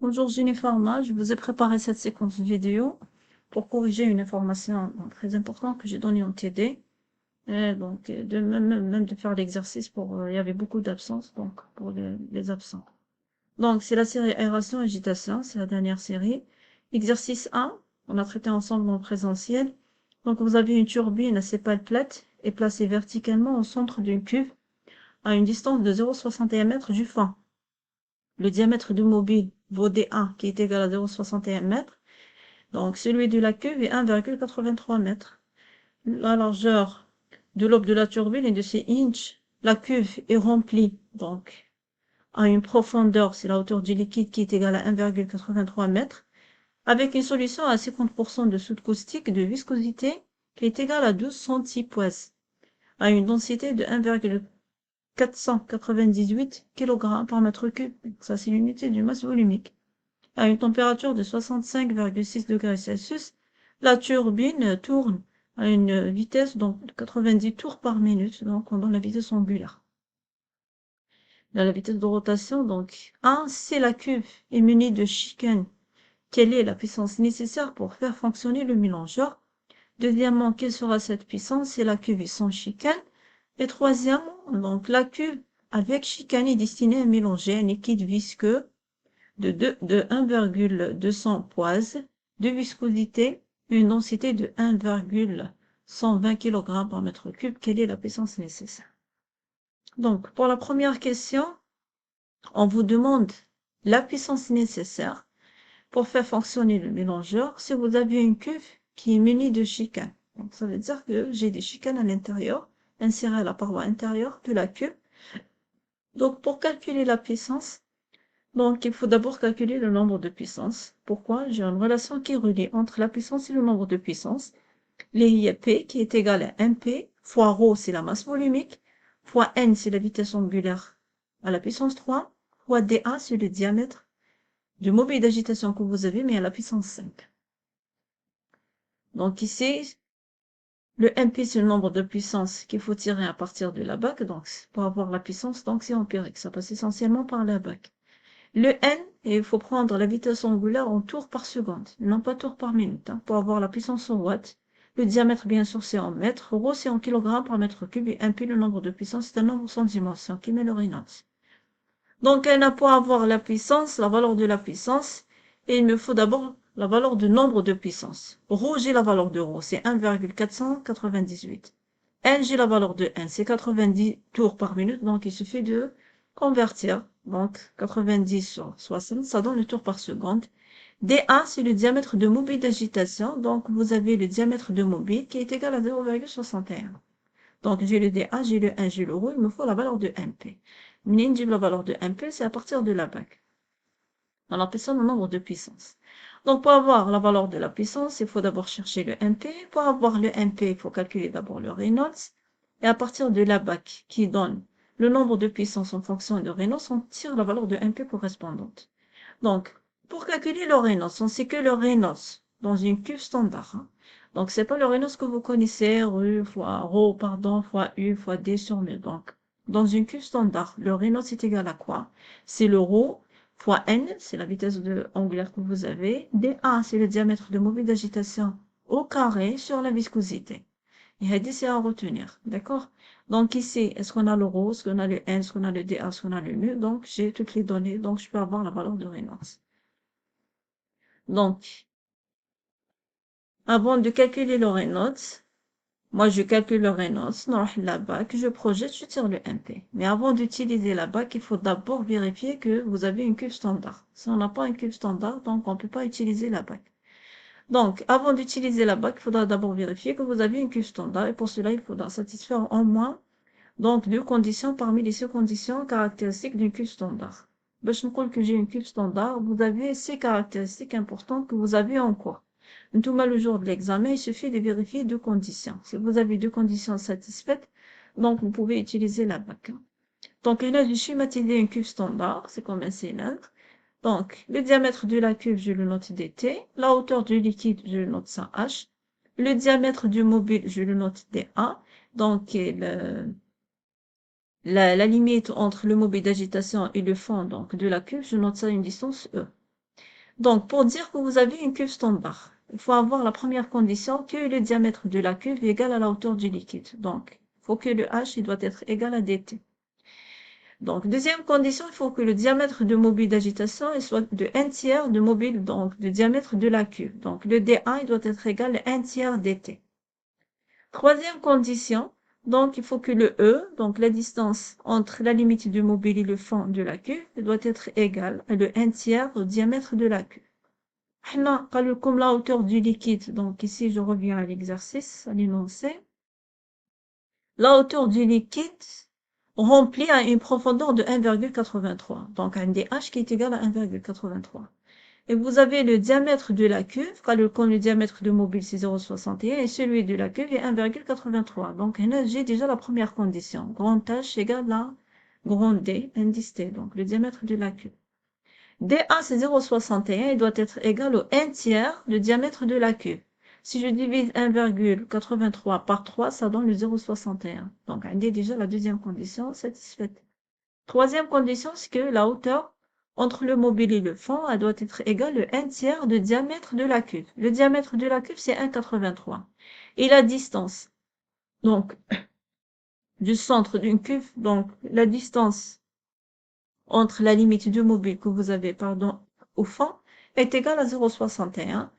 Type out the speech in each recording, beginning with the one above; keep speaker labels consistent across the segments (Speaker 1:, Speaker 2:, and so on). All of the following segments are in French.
Speaker 1: Bonjour Pharma, je vous ai préparé cette séquence vidéo pour corriger une information très importante que j'ai donnée en TD. Et donc, même de faire l'exercice pour, il y avait beaucoup d'absences, donc, pour les absents. Donc, c'est la série aération agitation, c'est la dernière série. Exercice 1, on a traité ensemble en présentiel. Donc, vous avez une turbine à sépale plate et placée verticalement au centre d'une cuve à une distance de 0,61 m du fond. Le diamètre du mobile vaut D1 qui est égal à 0,61 m. Donc, celui de la cuve est 1,83 m. La largeur de l'aube de la turbine est de 6 inches. La cuve est remplie, donc, à une profondeur, c'est la hauteur du liquide qui est égale à 1,83 m, avec une solution à 50% de soude caustique de viscosité qui est égale à 12 centipoise, à une densité de 1,498 kg par mètre cube. Ça, c'est l'unité du masse volumique. À une température de 65,6 degrés Celsius, la turbine tourne à une vitesse de 90 tours par minute, donc dans la vitesse angulaire. Dans la vitesse de rotation, donc 1, si la cuve est munie de chicane, quelle est la puissance nécessaire pour faire fonctionner le mélangeur? Deuxièmement, quelle sera cette puissance si la cuve est sans chicane? Et troisièmement, donc la cuve avec chicane est destinée à mélanger un liquide visqueux de 1,200 poise de viscosité, une densité de 1,120 kg par mètre cube. Quelle est la puissance nécessaire? Donc, pour la première question, on vous demande la puissance nécessaire pour faire fonctionner le mélangeur si vous avez une cuve qui est munie de chicanes. Donc, ça veut dire que j'ai des chicanes à l'intérieur, insérées à la paroi intérieure de la cuve. Donc, pour calculer la puissance, donc, il faut d'abord calculer le nombre de puissances. Pourquoi? J'ai une relation qui relie entre la puissance et le nombre de puissances. L'I P qui est égal à MP fois ρ, c'est la masse volumique, fois N, c'est la vitesse angulaire à la puissance 3, fois dA, c'est le diamètre du mobile d'agitation que vous avez, mais à la puissance 5. Donc ici, le MP, c'est le nombre de puissances qu'il faut tirer à partir de la BAC. Donc, pour avoir la puissance, donc c'est empirique. Ça passe essentiellement par la BAC. Le N, il faut prendre la vitesse angulaire en tours par seconde, non pas tours par minute, pour avoir la puissance en watts. Le diamètre, bien sûr, c'est en mètres. Rho, c'est en kilogrammes par mètre cube. Et MP, le nombre de puissance, c'est un nombre sans dimension qui met le Reynolds. Donc, elle n'a pas à avoir la puissance, la valeur de la puissance. Et il me faut d'abord la valeur de nombre de puissance. Rho, j'ai la valeur de Rho, c'est 1,498. N, j'ai la valeur de N, c'est 90 tours par minute. Donc, il suffit de convertir. Donc, 90 sur 60, ça donne le tour par seconde. dA, c'est le diamètre de mobile d'agitation. Donc, vous avez le diamètre de mobile qui est égal à 0,61. Donc, j'ai le dA, j'ai le 1, j'ai le ρ, il me faut la valeur de MP. La valeur de MP, c'est à partir de la BAC. On appelle ça le nombre de puissance. Donc, pour avoir la valeur de la puissance, il faut d'abord chercher le MP. Pour avoir le MP, il faut calculer d'abord le Reynolds. Et à partir de la BAC, qui donne le nombre de puissance en fonction de Reynolds, on tire la valeur de MP correspondante. Donc, pour calculer le Reynolds, on sait que le Reynolds dans une cuve standard. Donc, c'est pas le Reynolds que vous connaissez, ρ, fois U, fois D sur mu. Donc, dans une cuve standard, le Reynolds est égal à quoi? C'est le ρ fois N, c'est la vitesse angulaire que vous avez. dA, c'est le diamètre de mobile d'agitation au carré sur la viscosité. Et c'est à retenir, d'accord? Donc ici, est-ce qu'on a le ρ, est-ce qu'on a le N, est-ce qu'on a le dA, est-ce qu'on a le mu? Donc, j'ai toutes les données, donc je peux avoir la valeur de Reynolds. Donc, avant de calculer le Reynolds, moi je calcule le Reynolds, la BAC, je projette, je tire le MP. Mais avant d'utiliser la BAC, il faut d'abord vérifier que vous avez une cuve standard. Si on n'a pas une cuve standard, donc on ne peut pas utiliser la BAC. Donc, avant d'utiliser la BAC, il faudra d'abord vérifier que vous avez une cuve standard. Et pour cela, il faudra satisfaire au moins donc 2 conditions parmi les 6 conditions caractéristiques d'une cuve standard. Je me que j'ai une cuve standard, vous avez ces caractéristiques importantes que vous avez en cours. Tout mal le jour de l'examen, il suffit de vérifier 2 conditions. Si vous avez 2 conditions satisfaites, donc vous pouvez utiliser la BAC. Donc là, j'ai schématisé une cuve standard, c'est comme un cylindre. Donc, le diamètre de la cuve, je le note dt. La hauteur du liquide, je le note ça h. Le diamètre du mobile, je le note dA. Donc, la limite entre le mobile d'agitation et le fond donc, de la cuve, je note ça à une distance E. Donc, pour dire que vous avez une cuve standard, il faut avoir la première condition que le diamètre de la cuve est égal à la hauteur du liquide. Donc, il faut que le H il doit être égal à dt. Donc, deuxième condition, il faut que le diamètre de mobile d'agitation soit de 1 tiers de mobile, donc de diamètre de la cuve. Donc, le dA il doit être égal à 1 tiers dt. Troisième condition, donc il faut que le E, donc la distance entre la limite du mobile et le fond de la cuve, doit être égale à le 1 tiers au diamètre de la cuve. Comme la hauteur du liquide, donc ici je reviens à l'exercice, à l'énoncé. La hauteur du liquide remplie à une profondeur de 1,83. Donc un dH qui est égal à 1,83. Et vous avez le diamètre de la cuve, comme le diamètre de mobile c'est 0,61 et celui de la cuve est 1,83. Donc là j'ai déjà la première condition. Grand H égale à grand D, indice T, donc le diamètre de la cuve. dA c'est 0,61 et doit être égal au 1 tiers du diamètre de la cuve. Si je divise 1,83 par 3, ça donne le 0,61. Donc, on est déjà la deuxième condition satisfaite. Troisième condition, c'est que la hauteur entre le mobile et le fond, elle doit être égale au 1 tiers du diamètre de la cuve. Le diamètre de la cuve, c'est 1,83. Et la distance, donc, du centre d'une cuve, donc, la distance entre la limite du mobile que vous avez, pardon, au fond, est égale à 0,61.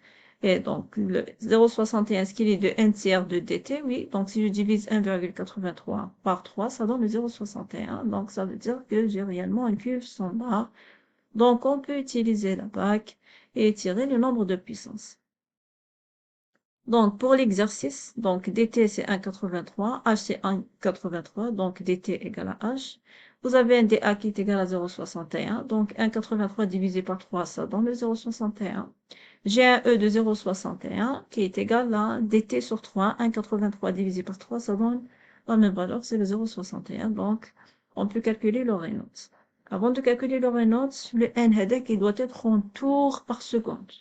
Speaker 1: Et donc, le 0,61, est-ce qu'il est de 1 tiers de dt? Oui. Donc, si je divise 1,83 par 3, ça donne le 0,61. Donc, ça veut dire que j'ai réellement une cuve standard. Donc, on peut utiliser la bague et tirer le nombre de puissances. Donc, pour l'exercice, donc dt c'est 1,83, h c'est 1,83, donc dt égale à h. Vous avez un dA qui est égal à 0,61, donc 1,83 divisé par 3, ça donne le 0,61. J'ai un E de 0,61 qui est égal à dt sur 3, 1,83 divisé par 3, ça donne la même valeur, c'est le 0,61, donc on peut calculer le Reynolds. Avant de calculer le Reynolds, le N headache, il doit être en tours par seconde.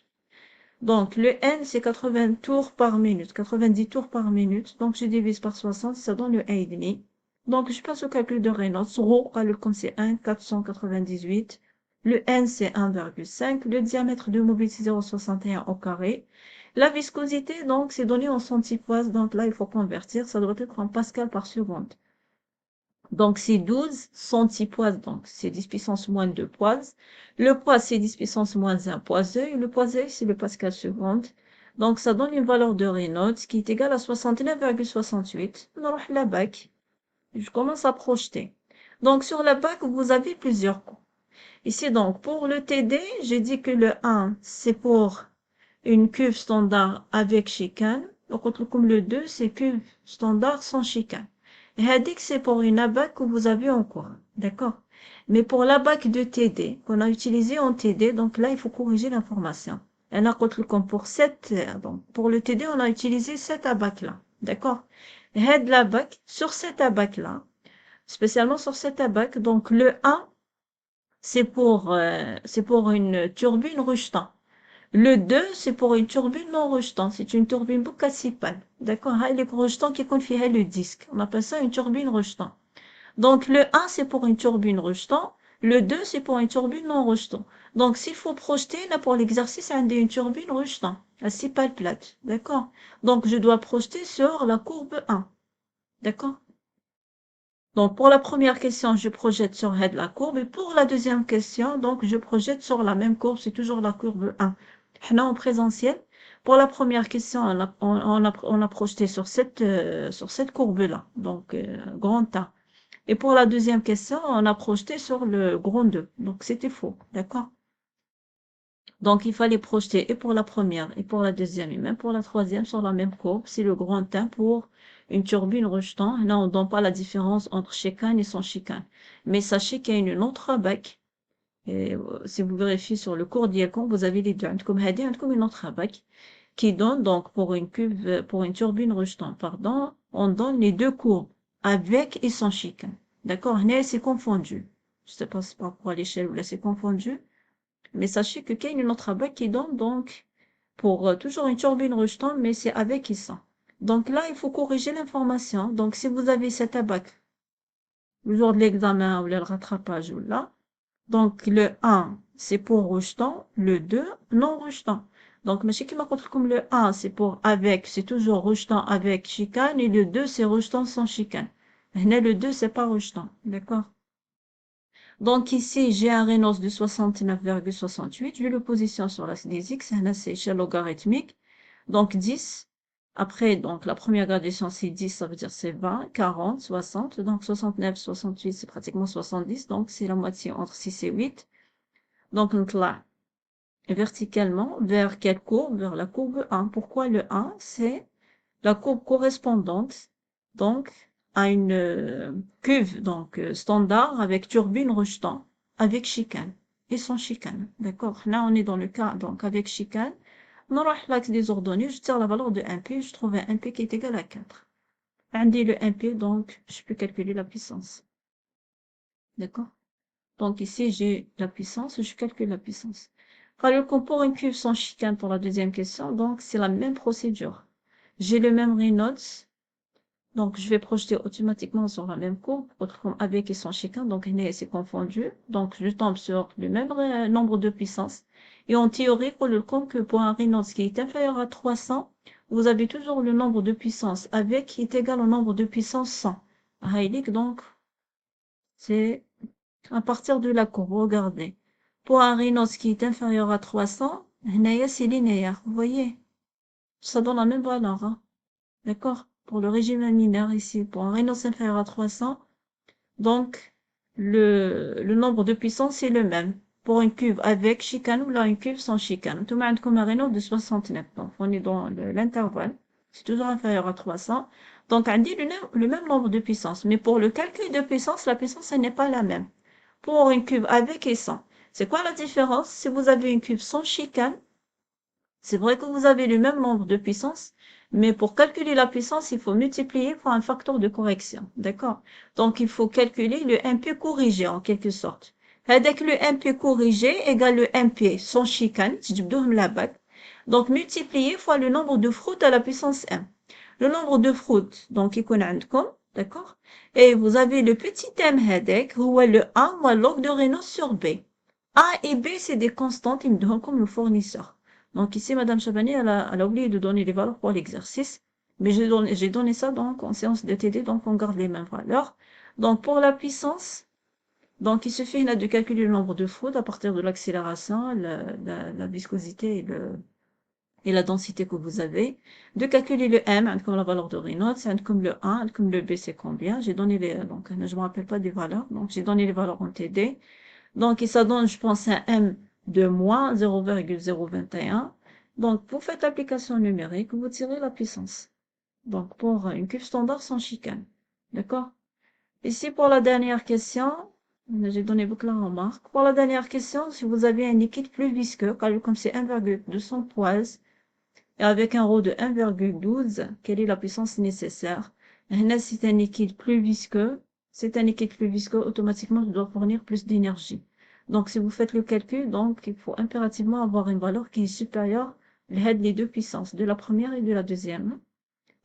Speaker 1: Donc, le N, c'est 80 tours par minute, 90 tours par minute. Donc, je divise par 60, ça donne le 1,5. Donc, je passe au calcul de Reynolds. Rho, comme c'est 1, 498. Le N, c'est 1,5. Le diamètre de mobile, c'est 0,61 au carré. La viscosité, donc, c'est donné en centipoise. Donc, là, il faut convertir. Ça doit être en pascal par seconde. Donc, c'est 12 centipoises, donc c'est 10 puissance moins 2 poises. Le poids, c'est 10 puissance moins 1 poiseux. Le poiseux, c'est le pascal seconde. Donc, ça donne une valeur de Reynolds qui est égale à 69,68. On aura la bac. Je commence à projeter. Donc, sur la bac, vous avez plusieurs coûts. Ici, donc, pour le TD, j'ai dit que le 1, c'est pour une cuve standard avec chicane. Donc, comme le 2, c'est cuve standard sans chicane. Et Hadik, c'est pour une abac que vous avez en cours. D'accord? Mais pour l'abac de TD, qu'on a utilisé en TD, donc là, il faut corriger l'information. Et là, comme pour donc, pour le TD, on a utilisé cette abac-là. D'accord? Et Had l'abac, sur cette abac-là, spécialement sur cette abac, donc le 1, c'est pour une turbine rejetant. Le 2, c'est pour une turbine non rejetante. C'est une turbine boucassipale. D'accord? Les rejetants qui confient le disque. On appelle ça une turbine rejetant. Donc, le 1, c'est pour une turbine rejetant. Le 2, c'est pour une turbine non rejetant. Donc, s'il faut projeter, là, pour l'exercice, on a une turbine rejetant. La cipale plate. D'accord? Donc, je dois projeter sur la courbe 1. D'accord? Donc, pour la première question, je projette sur head la courbe. Et pour la deuxième question, donc, je projette sur la même courbe. C'est toujours la courbe 1. Là, en présentiel, pour la première question, on a projeté sur cette courbe-là. Donc, grand A. Et pour la deuxième question, on a projeté sur le grand 2. Donc, c'était faux. D'accord? Donc, il fallait projeter et pour la première, et pour la deuxième, et même pour la troisième sur la même courbe. C'est le grand 1 pour une turbine rejetant. Là, on ne donne pas la différence entre chicane et sans chicane. Mais sachez qu'il y a une autre bac. Et si vous vérifiez sur le cours d'Iacon, vous avez les deux. Comme Hadi, comme une autre bac qui donne donc pour une cuve, pour une turbine rejetant, pardon, on donne les deux courbes avec et sans chicane. D'accord? Là, c'est confondu. Je sais pas si par rapport à l'échelle ou là, c'est confondu. Mais sachez que qu'il y a une autre bac qui donne donc pour toujours une turbine rejetant, mais c'est avec et sans. Donc là, il faut corriger l'information. Donc, si vous avez cette abac, le jour de l'examen ou le rattrapage ou là, donc le 1, c'est pour rejetant, le 2, non rejetant. Donc, mais qui m'a comme le 1, c'est pour avec, c'est toujours rejetant avec chicane, et le 2, c'est rejetant sans chicane. Là, le 2, c'est pas rejetant. D'accord? Donc, ici, j'ai un Reynolds de 69,68. Je le positionne sur l'axe des X. C'est échelle logarithmique. Donc, 10. Après, donc, la première gradation, c'est 10, ça veut dire c'est 20, 40, 60. Donc, 69, 68, c'est pratiquement 70. Donc, c'est la moitié entre 6 et 8. Donc, là, verticalement, vers quelle courbe? Vers la courbe 1. Pourquoi le 1? C'est la courbe correspondante, donc, à une cuve, donc, standard avec turbine rejetant, avec chicane et sans chicane. D'accord? Là, on est dans le cas, donc, avec chicane. On aura l'axe des ordonnées, je tire la valeur de 1P, je trouve un 1P qui est égal à 4. On dit le 1P, donc, je peux calculer la puissance. D'accord? Donc, ici, j'ai la puissance, je calcule la puissance. Alors, pour une cuve sans chicane pour la deuxième question, donc, c'est la même procédure. J'ai le même Reynolds. Donc, je vais projeter automatiquement sur la même courbe, autrement avec et sans chicane. Donc, c'est confondu. Donc, je tombe sur le même nombre de puissances. Et en théorie, pour le compte que pour un Reynolds qui est inférieur à 300, vous avez toujours le nombre de puissances avec qui est égal au nombre de puissances 100. Heilig, donc, c'est à partir de la courbe. Regardez. Pour un Reynolds qui est inférieur à 300, c'est linéaire. Vous voyez? Ça donne la même valeur, hein. D'accord? Pour le régime laminaire ici, pour un Reynolds inférieur à 300, donc le nombre de puissance est le même. Pour une cuve avec chicane ou là une cuve sans chicane. Tout le monde comme un Reynolds de 69. Donc on est dans l'intervalle. C'est toujours inférieur à 300. Donc on dit le même nombre de puissance. Mais pour le calcul de puissance, la puissance elle n'est pas la même. Pour une cuve avec et sans. C'est quoi la différence? Si vous avez une cuve sans chicane, c'est vrai que vous avez le même nombre de puissances, mais pour calculer la puissance, il faut multiplier par un facteur de correction. D'accord? Donc, il faut calculer le MP corrigé, en quelque sorte. Avec le MP corrigé égale le MP sans chicane, si je donne la bague. Donc, multiplier fois le nombre de fruits à la puissance m. Le nombre de fruits, donc, il connaît comme, d'accord? Et vous avez le petit m headek, ou le A, ou log de Reynolds sur B. A et B, c'est des constantes, ils me donnent comme le fournisseur. Donc ici, Madame Chabani, elle a oublié de donner les valeurs pour l'exercice. Mais j'ai donné ça donc en séance de TD, donc on garde les mêmes valeurs. Donc pour la puissance, donc il suffit là de calculer le nombre de fraudes à partir de l'accélération, la viscosité et la densité que vous avez. De calculer le M, comme la valeur de Reynolds, comme le 1, comme le B, c'est combien. J'ai donné les, donc je me rappelle pas des valeurs, donc j'ai donné les valeurs en TD. Donc, ça donne, je pense, un M de moins 0,021. Donc, vous faites l'application numérique, vous tirez la puissance. Donc, pour une cuve standard sans chicane. D'accord? Ici, pour la dernière question, j'ai donné beaucoup la remarque. Pour la dernière question, si vous avez un liquide plus visqueux, comme c'est 1,200 poids, et avec un rho de 1,12, quelle est la puissance nécessaire? Là, c'est un liquide plus visqueux. C'est un liquide plus visqueux, automatiquement, je dois fournir plus d'énergie. Donc, si vous faites le calcul, donc, il faut impérativement avoir une valeur qui est supérieure les deux puissances, de la première et de la deuxième.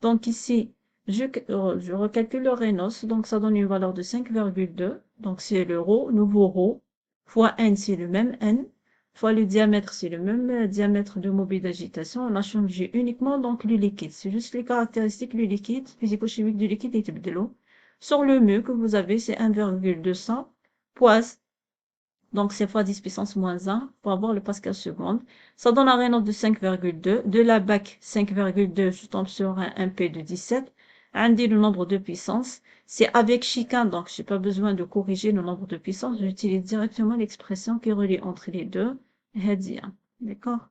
Speaker 1: Donc, ici, je recalcule le Reynolds, donc ça donne une valeur de 5,2. Donc, c'est le rho, nouveau rho, fois n, c'est le même n, fois le diamètre, c'est le même diamètre de mobile d'agitation. On a changé uniquement donc le liquide. C'est juste les caractéristiques du liquide, physico-chimique du liquide et type de l'eau. Sur le mu que vous avez, c'est 1,200 poids. Donc, c'est fois 10 puissance moins 1 pour avoir le pascal seconde. Ça donne un Reynolds de 5,2. De la BAC 5,2, je tombe sur un P de 17. Indi le nombre de puissance. C'est avec chicane, donc je n'ai pas besoin de corriger le nombre de puissance. J'utilise directement l'expression qui relie entre les deux. Hadia. D'accord?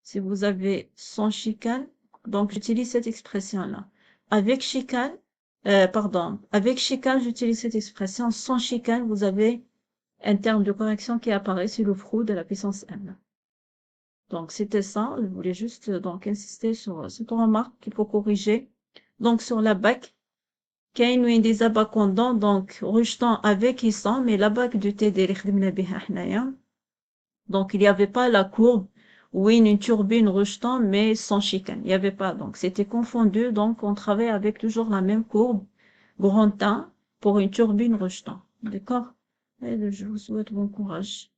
Speaker 1: Si vous avez sans chicane, donc j'utilise cette expression-là. Avec chicane, avec chicane, j'utilise cette expression. Sans chicane, vous avez un terme de correction qui apparaît sur le frou de la puissance m. Donc, c'était ça. Je voulais juste donc insister sur cette remarque qu'il faut corriger. Donc, sur la BAC, كاين وين des abacondants, donc rejetant avec et sans, mais la BAC de TD اللي خدمنا بها حنايا. Donc, il n'y avait pas la courbe ou une turbine rejetant, mais sans chicane. Il n'y avait pas. Donc, c'était confondu. Donc, on travaille avec toujours la même courbe, grand 1, pour une turbine rejetant. D'accord? Et je vous souhaite bon courage.